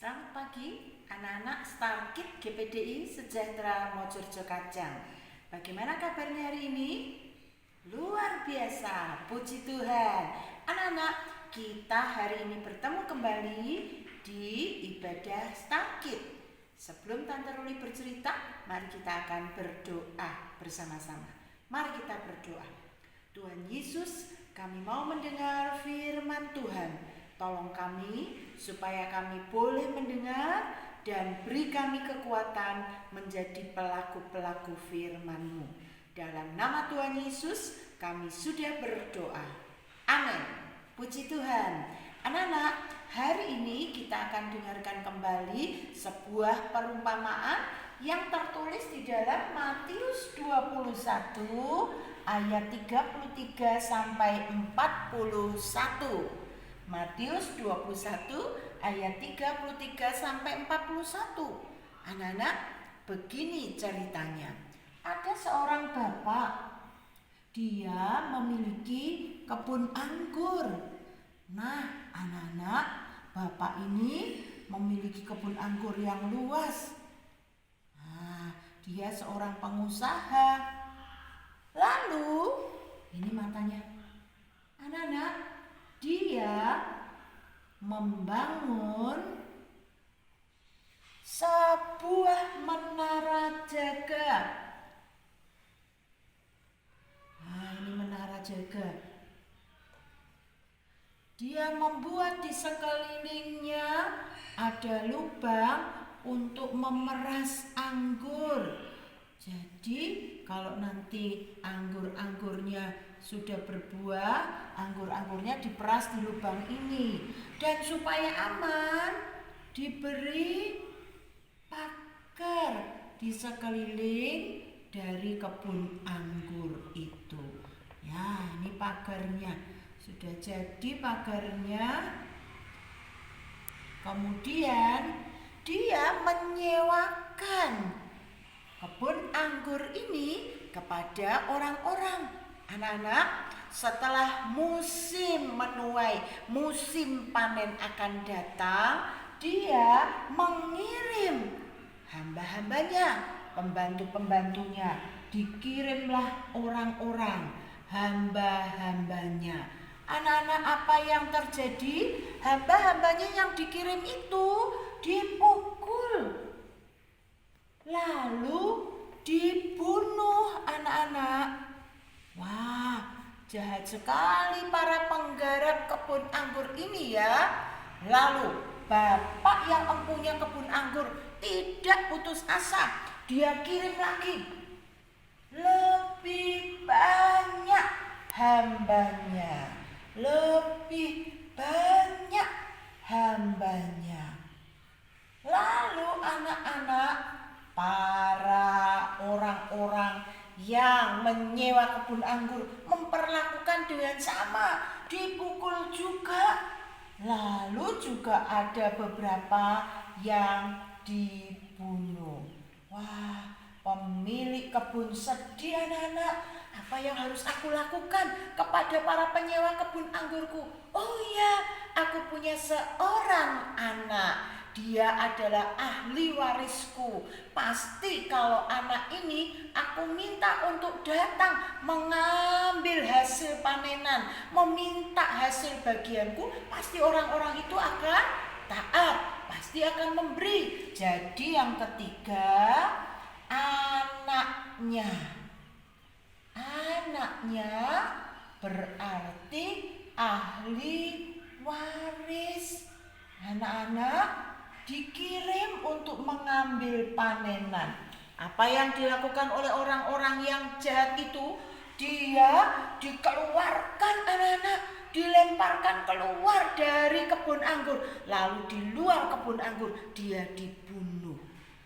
Selamat pagi anak-anak Starkid GPDI Sejahtera Mojorjo Kajang. Bagaimana kabarnya hari ini? Luar biasa, puji Tuhan. Anak-anak, kita hari ini bertemu kembali di ibadah Starkid. Sebelum Tante Ruli bercerita, mari kita akan berdoa bersama-sama. Mari kita berdoa. Tuhan Yesus, kami mau mendengar firman Tuhan. Tolong kami supaya kami boleh mendengar dan beri kami kekuatan menjadi pelaku-pelaku firman-Mu. Dalam nama Tuhan Yesus kami sudah berdoa. Amin. Puji Tuhan. Anak-anak, hari ini kita akan dengarkan kembali sebuah perumpamaan yang tertulis di dalam Matius 21 ayat 33 sampai 41. Matius 21 ayat 33 sampai 41. Anak-anak, begini ceritanya. Ada seorang bapak, dia memiliki kebun anggur. Nah, anak-anak, bapak ini memiliki kebun anggur yang luas. Nah, dia seorang pengusaha. Lalu, ini matanya. Anak-anak, dia membangun sebuah menara jaga. Nah, ini menara jaga. Dia membuat di sekelilingnya ada lubang untuk memeras anggur. Jadi kalau nanti anggur-anggurnya sudah berbuah, anggur-anggurnya diperas di lubang ini. Dan supaya aman, diberi pagar di sekeliling dari kebun anggur itu. Ya, ini pagarnya. Sudah jadi pagarnya. Kemudian dia menyewakan kebun anggur ini kepada orang-orang. Anak-anak, setelah musim menuai, musim panen akan datang, dia mengirim hamba-hambanya, pembantu-pembantunya. Dikirimlah orang-orang, hamba-hambanya. Anak-anak, apa yang terjadi? Hamba-hambanya yang dikirim itu dipukul, lalu dibunuh, anak-anak. Wah, jahat sekali para penggarap kebun anggur ini ya. Lalu bapak yang mempunyai kebun anggur tidak putus asa. Dia kirim lagi lebih banyak hambanya. Lebih banyak hambanya. Lalu anak-anak, para orang-orang yang menyewa kebun anggur memperlakukan dengan sama, dipukul juga. Lalu juga ada beberapa yang dibunuh. Wah, pemilik kebun sedih, anak-anak. Apa yang harus aku lakukan kepada para penyewa kebun anggurku? Oh ya, aku punya seorang anak. Dia adalah ahli warisku. Pasti kalau anak ini aku minta untuk datang mengambil hasil panenan, meminta hasil bagianku, pasti orang-orang itu akan taat, pasti akan memberi. Jadi yang ketiga, anaknya. Anaknya berarti ahli waris. Anak-anak dikirim untuk mengambil panenan. Apa yang dilakukan oleh orang-orang yang jahat itu? Dia dikeluarkan, anak-anak, dilemparkan keluar dari kebun anggur. Lalu di luar kebun anggur dia dibunuh.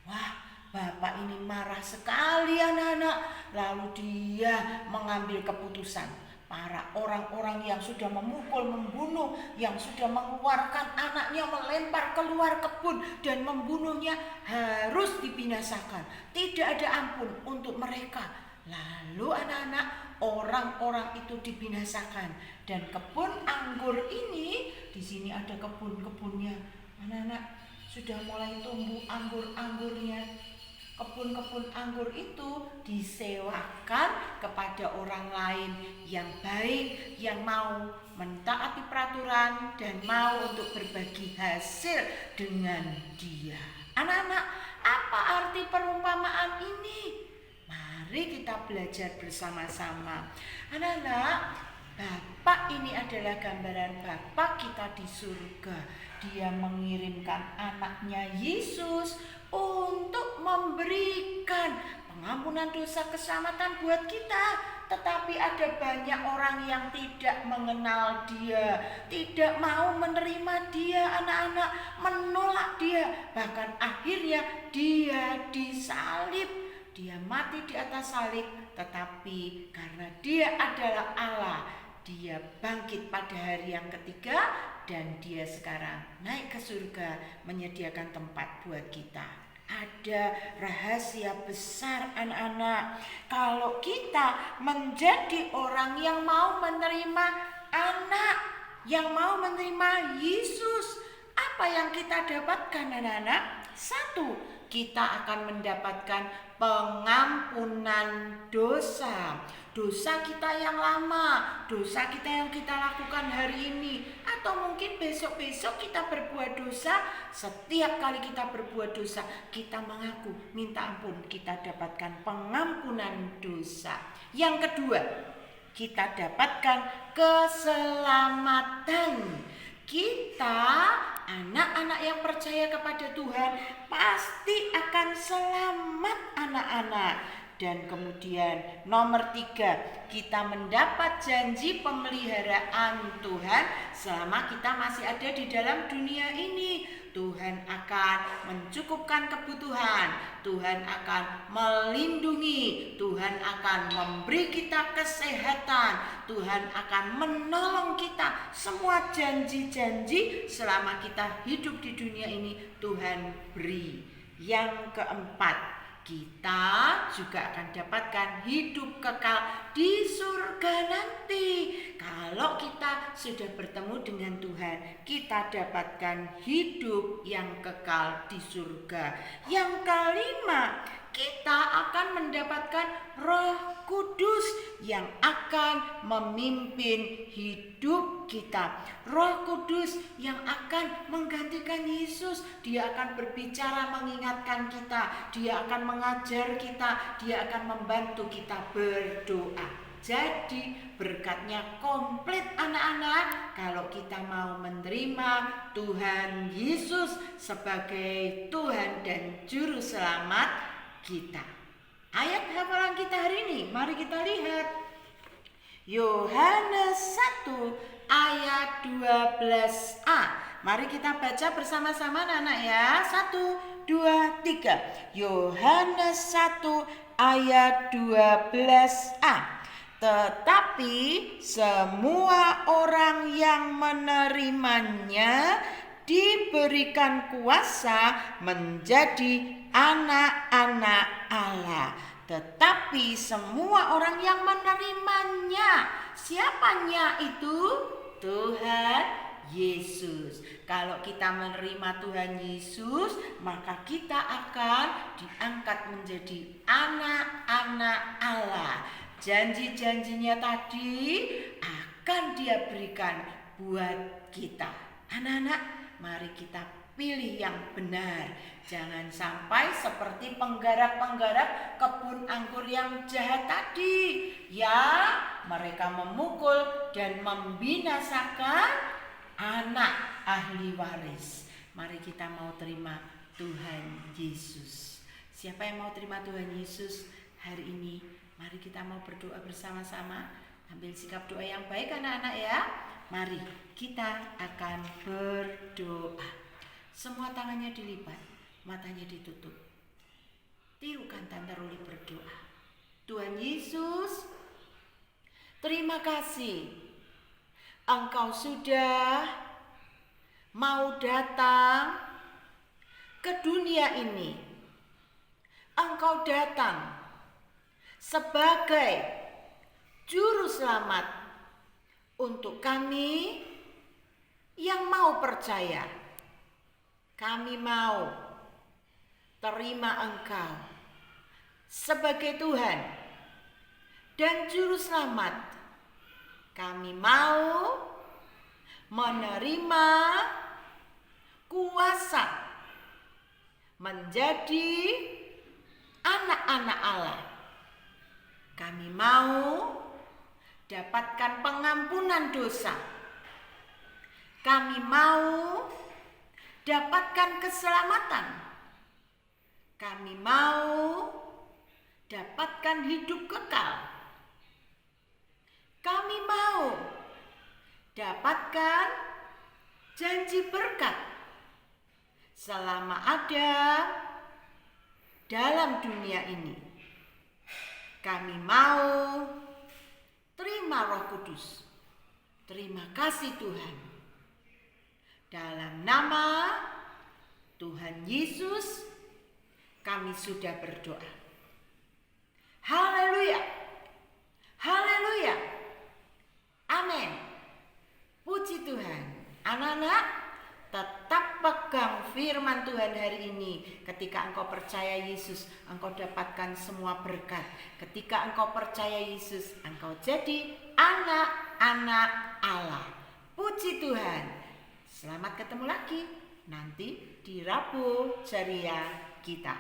Wah, bapak ini marah sekali, anak-anak. Lalu dia mengambil keputusan. Para orang-orang yang sudah memukul, membunuh, yang sudah mengeluarkan anaknya, melempar keluar kebun dan membunuhnya harus dibinasakan. Tidak ada ampun untuk mereka. Lalu anak-anak, orang-orang itu dibinasakan. Dan kebun anggur ini, di sini ada kebun-kebunnya. Anak-anak, sudah mulai tumbuh anggur-anggurnya. Kebun-kebun anggur itu disewakan kepada orang lain yang baik, yang mau mentaati peraturan dan mau untuk berbagi hasil dengan dia. Anak-anak, apa arti perumpamaan ini? Mari kita belajar bersama-sama. Anak-anak, Bapak ini adalah gambaran Bapak kita di surga. Dia mengirimkan anaknya Yesus untuk memberikan pengampunan dosa, keselamatan buat kita. Tetapi ada banyak orang yang tidak mengenal dia, tidak mau menerima dia, anak-anak, menolak dia. Bahkan akhirnya dia disalib, dia mati di atas salib. Tetapi karena dia adalah Allah, dia bangkit pada hari yang ketiga dan dia sekarang naik ke surga menyediakan tempat buat kita. Ada rahasia besar, anak-anak. Kalau kita menjadi orang yang mau menerima anak, yang mau menerima Yesus, apa yang kita dapatkan, anak-anak? Satu, kita akan mendapatkan pengampunan dosa. Dosa kita yang lama, dosa kita yang kita lakukan hari ini, atau mungkin besok-besok kita berbuat dosa. Setiap kali kita berbuat dosa, kita mengaku, minta ampun, kita dapatkan pengampunan dosa. Yang kedua, kita dapatkan keselamatan. Kita, anak-anak yang percaya kepada Tuhan, pasti akan selamat, anak-anak. Dan kemudian nomor 3, kita mendapat janji pemeliharaan Tuhan selama kita masih ada di dalam dunia ini. Tuhan akan mencukupkan kebutuhan, Tuhan akan melindungi, Tuhan akan memberi kita kesehatan, Tuhan akan menolong kita. Semua janji-janji selama kita hidup di dunia ini Tuhan beri. Yang keempat, kita juga akan dapatkan hidup kekal di surga nanti. Kalau kita sudah bertemu dengan Tuhan, kita dapatkan hidup yang kekal di surga. Yang kelima, kita akan mendapatkan Roh Kudus yang akan memimpin hidup kita. Roh Kudus yang akan menggantikan Yesus. Dia akan berbicara mengingatkan kita, dia akan mengajar kita, dia akan membantu kita berdoa. Jadi berkatnya komplit, anak-anak, kalau kita mau menerima Tuhan Yesus sebagai Tuhan dan Juru Selamat kita. Ayat hafalan kita hari ini, mari kita lihat. Yohanes 1 ayat 12a. Mari kita baca bersama-sama, anak-anak ya. 1, 2, 3. Yohanes 1 ayat 12a. Tetapi semua orang yang menerimanya diberikan kuasa menjadi anak-anak Allah. Tetapi semua orang yang menerimanya, siapanya itu? Tuhan Yesus. Kalau kita menerima Tuhan Yesus, maka kita akan diangkat menjadi anak-anak Allah. Janji-janjinya tadi akan Dia berikan buat kita. Anak-anak, mari kita pilih yang benar. Jangan sampai seperti penggarap-penggarap kebun anggur yang jahat tadi, ya, mereka memukul dan membinasakan anak ahli waris. Mari kita mau terima Tuhan Yesus. Siapa yang mau terima Tuhan Yesus hari ini? Mari kita mau berdoa bersama-sama. Ambil sikap doa yang baik, anak-anak ya. Mari kita akan berdoa. Semua tangannya dilipat, matanya ditutup. Tirukan Tante Ruli berdoa. Tuhan Yesus, terima kasih. Engkau sudah mau datang ke dunia ini. Engkau datang sebagai Juru Selamat untuk kami yang mau percaya. Kami mau terima Engkau sebagai Tuhan dan Juru Selamat. Kami mau menerima kuasa menjadi anak-anak Allah. Kami mau dapatkan pengampunan dosa. Kami mau dapatkan keselamatan. Kami mau dapatkan hidup kekal. Kami mau dapatkan janji berkat selama ada dalam dunia ini. Kami mau terima Roh Kudus. Terima kasih Tuhan. Dalam nama Tuhan Yesus kami sudah berdoa. Haleluya. Haleluya. Amin. Puji Tuhan. Anak-anak, tetap pegang firman Tuhan hari ini. Ketika engkau percaya Yesus, engkau dapatkan semua berkat. Ketika engkau percaya Yesus, engkau jadi anak-anak Allah. Puji Tuhan. Selamat ketemu lagi nanti di Rabu Ceria kita.